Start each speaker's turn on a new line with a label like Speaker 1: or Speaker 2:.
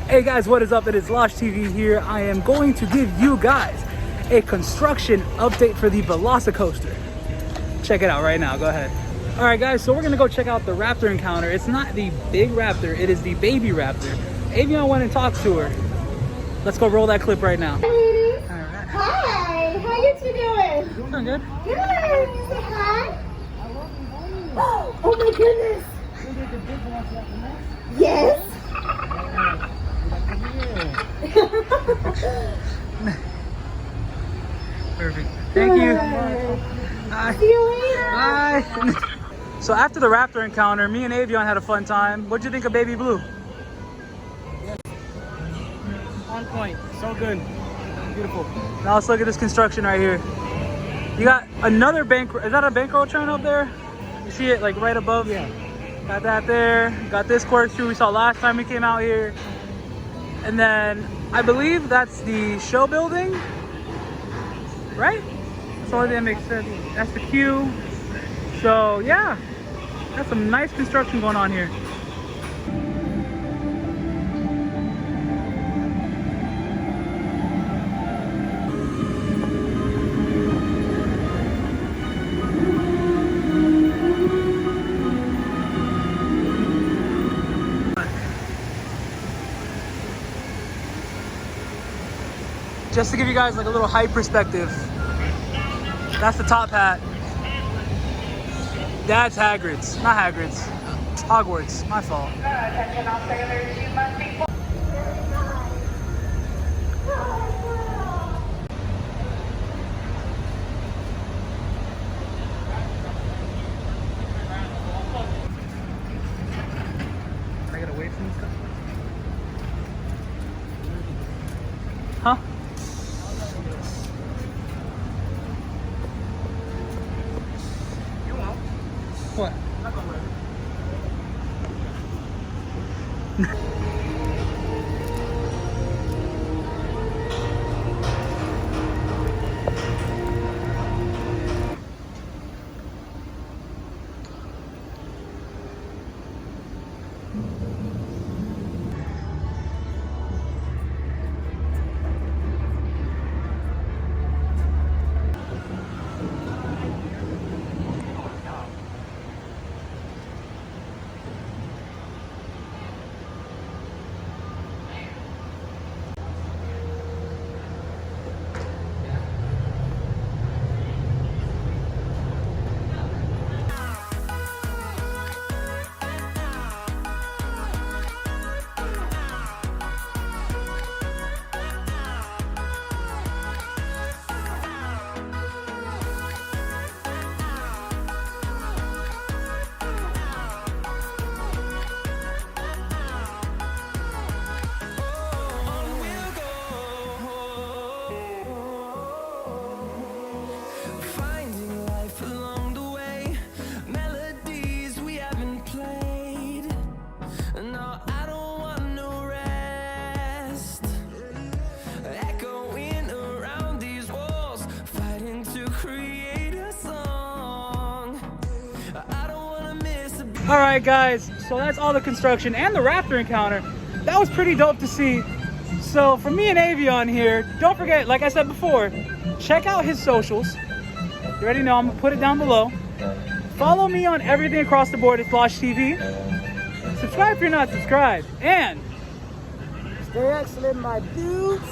Speaker 1: Hey guys, what is up? It is LoshTV here. I am going to give you guys a construction update for the Velocicoaster. Check it out right now. Go ahead. All right, guys. So we're gonna go check out the Raptor encounter. It's not the big Raptor. It is the baby Raptor. Avion went and talked to her. Let's go roll that clip right now.
Speaker 2: Hi, ladies.
Speaker 1: All right.
Speaker 2: Hi. How you two doing?
Speaker 1: Doing good.
Speaker 2: Good. Say hi. Oh my goodness. Yes.
Speaker 1: Perfect. Thank you.
Speaker 2: Bye. See you later.
Speaker 1: Bye. So after the Raptor encounter, me and Avion had a fun time. What'd you think of Baby Blue?
Speaker 3: Yes. On point. So good. Beautiful.
Speaker 1: Now let's look at this construction right here. You got another bank. Is that a bankroll churn up there? You see it like right above?
Speaker 3: Yeah.
Speaker 1: Got that there. Got this corkscrew we saw last time we came out here. And then I believe that's the show building, right? That's the only thing that makes sense. That's the queue. So yeah, that's some nice construction going on here. Just to give you guys like a little height perspective, that's the top hat. That's Hagrid's, not Hagrid's. Hogwarts, my fault.
Speaker 4: Attention all sailors, you must be...
Speaker 1: Can I get away from this guy? Huh? What? All right, guys, so that's all the construction and the Raptor encounter. That was pretty dope to see. So for me and Avion here, don't forget, like I said before, check out his socials. You already know, I'm gonna put it down below. Follow me on everything across the board. It's LoshTV. Subscribe if you're not subscribed. And
Speaker 3: Stay excellent, my dudes.